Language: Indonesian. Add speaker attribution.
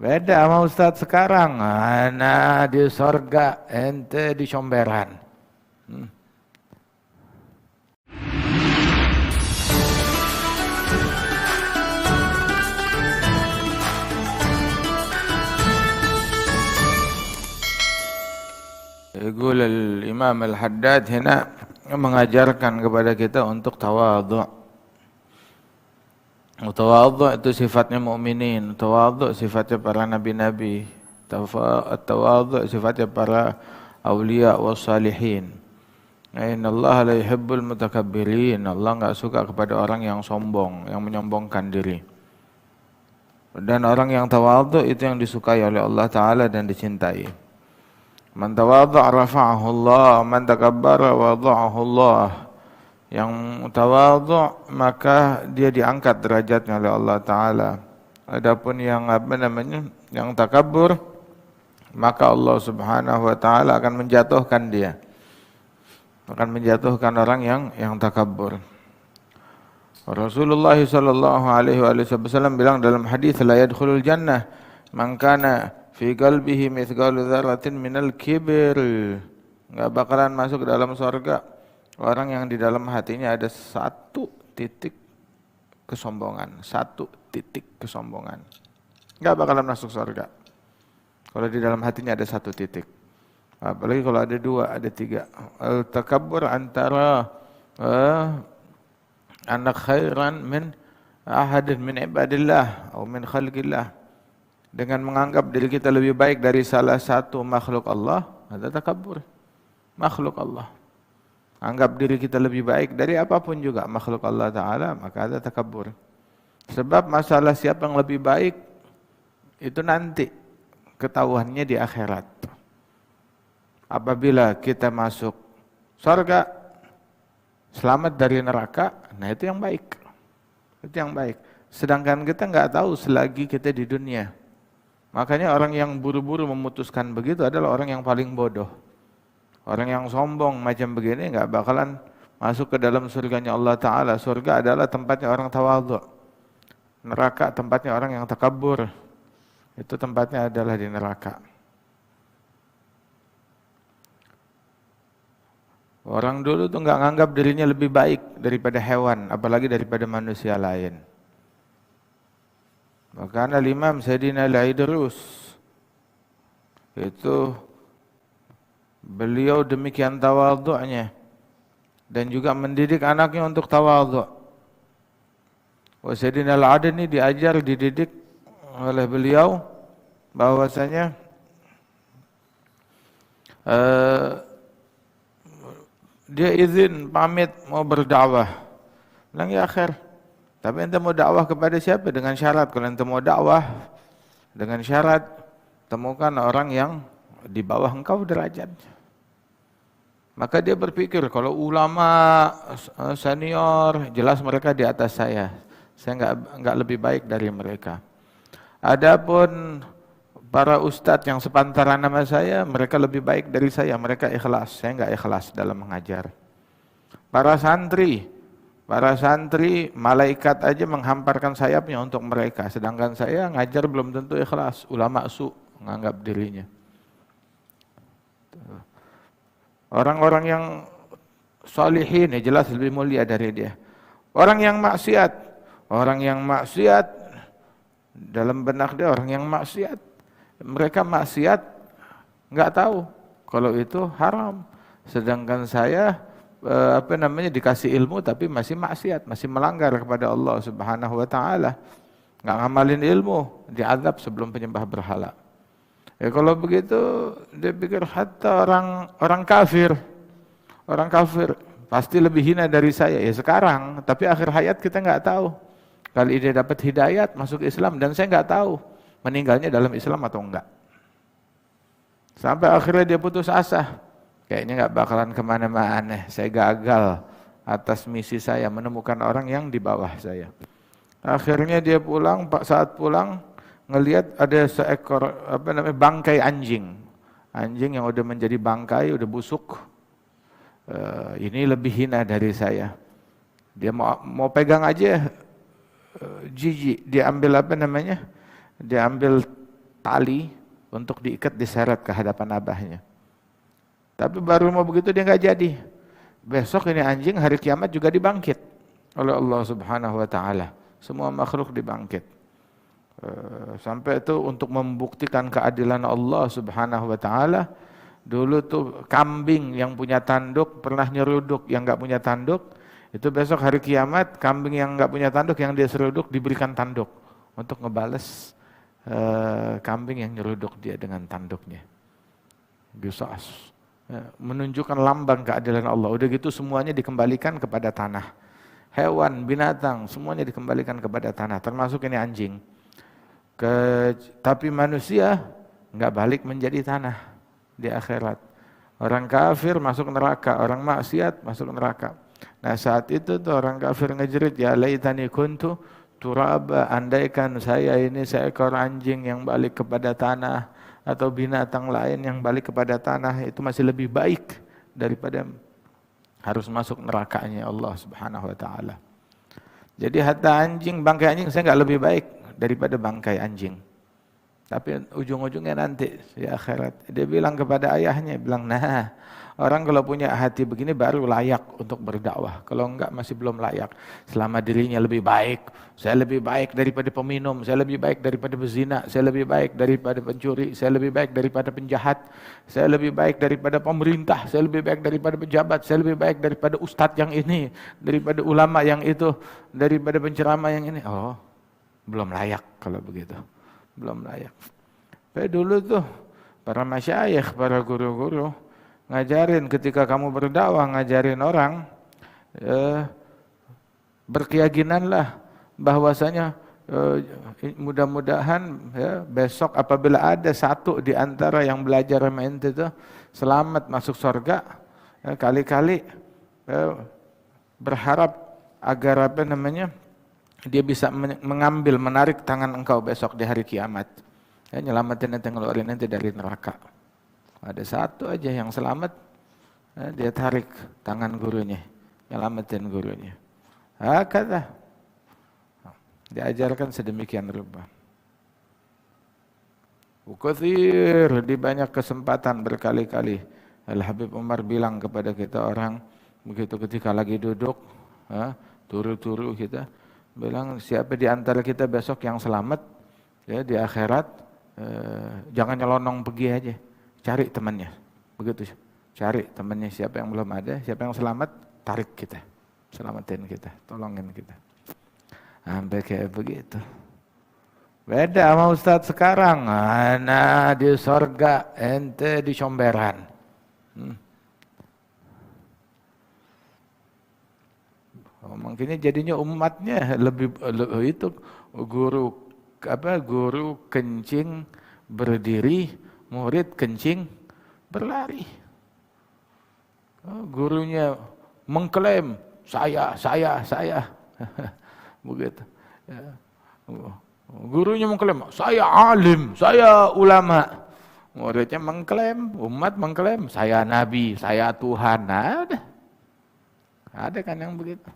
Speaker 1: Beda sama Ustadz sekarang. Ana di sorga, ente di comberan. Hmm. Yaqul al-Imam Al-Haddad hina mengajarkan kepada kita untuk tawadhu'. Tawadhu' itu sifatnya mukminin, tawadhu' sifatnya para nabi-nabi, tawadhu' sifatnya para aulia was salihin. Inna Allah la yuhibbul mutakabbirin. Allah enggak suka kepada orang yang sombong, yang menyombongkan diri. Dan orang yang tawadhu' itu yang disukai oleh Allah Ta'ala dan dicintai. Man tawadha' rafa'ahu Allah, man takabbara wada'ahu Allah. Yang tawadhu' maka dia diangkat derajatnya oleh Allah Ta'ala. Adapun yang yang takabbur, maka Allah Subhanahu wa Ta'ala akan menjatuhkan dia. Akan menjatuhkan orang yang takabbur. Rasulullah sallallahu alaihi wasallam bilang dalam hadis, la yadkhulul jannah man kana fi qalbihi mithqalu dzarratin minal kibr. Enggak bakalan masuk ke dalam surga orang yang di dalam hatinya ada satu titik kesombongan, Enggak bakalan masuk surga kalau di dalam hatinya ada satu titik. Apalagi kalau ada dua, ada tiga. Al-takabbur antara anak khairan min ahadin min ibadillah atau min khalqillah. Dengan menganggap diri kita lebih baik dari salah satu makhluk Allah, ada takabbur. Makhluk Allah. Anggap diri kita lebih baik dari apapun juga makhluk Allah Ta'ala, maka ada takabbur. Sebab masalah siapa yang lebih baik, itu nanti ketahuannya di akhirat. Apabila kita masuk surga, selamat dari neraka, nah itu yang baik. Itu yang baik. Sedangkan kita nggak tahu selagi kita di dunia. Makanya orang yang buru-buru memutuskan begitu adalah orang yang paling bodoh. Orang yang sombong macam begini nggak bakalan masuk ke dalam surganya Allah Ta'ala. Surga adalah tempatnya orang tawadhu'. Neraka tempatnya orang yang takabbur. Itu tempatnya adalah di neraka. Orang dulu tuh nggak nganggap dirinya lebih baik daripada hewan, apalagi daripada manusia lain. Maka Imam Sayyidina Al-Idrus itu beliau demikian tawadhu'nya dan juga mendidik anaknya untuk tawadhu'. Sayyidina Al-Adni dididik oleh beliau bahwasanya dia izin pamit mau berdakwah. Bilang ya akhir. Tapi ente mau dakwah kepada siapa? Dengan syarat. Kalau ente mau dakwah dengan syarat, temukan orang yang di bawah engkau derajat. Maka dia berpikir kalau ulama senior, jelas mereka di atas saya. Saya enggak lebih baik dari mereka. Adapun para ustadz yang sepantaran nama saya, mereka lebih baik dari saya, mereka ikhlas. Saya enggak ikhlas dalam mengajar. Para santri, malaikat aja menghamparkan sayapnya untuk mereka. Sedangkan saya ngajar belum tentu ikhlas. Ulama menganggap dirinya. Orang-orang yang sholihin ya jelas lebih mulia dari dia. Orang yang maksiat dalam benak dia orang yang maksiat. Mereka maksiat nggak tahu kalau itu haram. Sedangkan saya dikasih ilmu tapi masih maksiat, masih melanggar kepada Allah Subhanahu wa Ta'ala. Nggak ngamalin ilmu, diazab sebelum penyembah berhala. Ya kalau begitu dia pikir hatta orang kafir pasti lebih hina dari saya. Ya sekarang, tapi akhir hayat kita nggak tahu. Kali dia dapat hidayat masuk Islam dan saya nggak tahu meninggalnya dalam Islam atau enggak. Sampai akhirnya dia putus asa. Kayaknya nggak bakalan kemana-mana. Saya gagal atas misi saya menemukan orang yang di bawah saya. Akhirnya dia pulang. Saat pulang ngelihat ada seekor bangkai anjing. Anjing yang udah menjadi bangkai, udah busuk. Ini lebih hina dari saya. Dia mau pegang aja jijik. Dia ambil Dia ambil tali untuk diikat diseret ke hadapan abahnya. Tapi baru mau begitu dia nggak jadi. Besok ini anjing hari kiamat juga dibangkit oleh Allah Subhanahu wa taala. Semua makhluk dibangkit. Sampai itu untuk membuktikan keadilan Allah Subhanahu wa taala. Dulu tuh kambing yang punya tanduk pernah nyeruduk yang nggak punya tanduk. Itu besok hari kiamat kambing yang nggak punya tanduk yang dia seruduk diberikan tanduk untuk ngebales kambing yang nyeruduk dia dengan tanduknya. Qisas. Menunjukkan lambang keadilan Allah. Udah gitu semuanya dikembalikan kepada tanah. Hewan, binatang, semuanya dikembalikan kepada tanah. Termasuk ini anjing. Tapi manusia nggak balik menjadi tanah di akhirat. Orang kafir masuk neraka, orang maksiat masuk neraka. Nah saat itu tuh orang kafir ngejerit, ya laitani kuntu turaba, andaikan saya ini seekor anjing yang balik kepada tanah, atau binatang lain yang balik kepada tanah, itu masih lebih baik daripada harus masuk nerakanya Allah Subhanahu wa taala. Jadi hatta anjing, bangkai anjing saya nggak lebih baik daripada bangkai anjing. Tapi ujung-ujungnya nanti di akhirat dia bilang kepada ayahnya, bilang, nah orang kalau punya hati begini baru layak untuk berdakwah. Kalau enggak masih belum layak. Selama dirinya lebih baik, saya lebih baik daripada peminum, saya lebih baik daripada pezina, saya lebih baik daripada pencuri, saya lebih baik daripada penjahat, saya lebih baik daripada pemerintah, saya lebih baik daripada pejabat, saya lebih baik daripada ustadz yang ini, daripada ulama yang itu, daripada penceramah yang ini. Oh, belum layak kalau begitu. Belum layak. Dulu tuh para masyayikh, para guru-guru ngajarin ketika kamu berdakwah, ngajarin orang, berkeyakinanlah bahwasanya mudah-mudahan besok apabila ada satu di antara yang belajar sama ente itu selamat masuk surga, kali-kali berharap agar dia bisa mengambil, menarik tangan engkau besok di hari kiamat. Nyelamatin ente, ngeluarin ente dari neraka. Ada satu aja yang selamat, dia tarik tangan gurunya, nyelamatin gurunya. Hakata. Diajarkan sedemikian rupa. Ukathir, di banyak kesempatan berkali-kali Al-Habib Umar bilang kepada kita orang, begitu ketika lagi duduk, turu-turu kita, bilang siapa di antara kita besok yang selamat ya di akhirat, jangan nyelonong pergi aja, cari temannya. Begitu, cari temannya siapa yang belum ada, siapa yang selamat, tarik kita, selamatin kita, tolongin kita. Sampai kayak begitu. Beda sama Ustadz sekarang, ana di sorga, ente di comberan. Makanya jadinya umatnya lebih itu guru kencing berdiri, murid kencing berlari. Gurunya mengklaim saya begitu. Gurunya mengklaim saya alim, saya ulama. Muridnya mengklaim, umat mengklaim saya nabi, saya Tuhan. Nah, ada kan yang begitu.